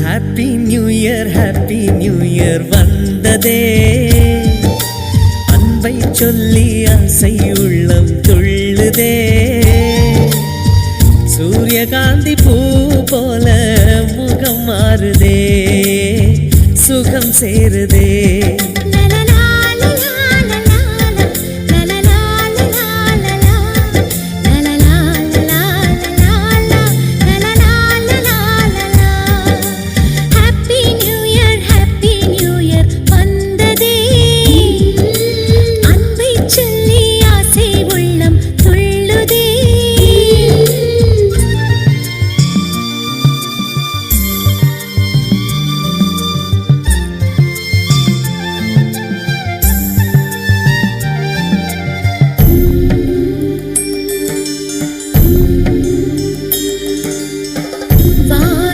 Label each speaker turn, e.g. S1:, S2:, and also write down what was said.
S1: Happy new year வந்ததே. அன்பை சொல்லி ஆசை உள்ளம் துள்ளுதே. சூரியகாந்தி பூ போல முகம் மாறுதே, சுகம் சேருதே.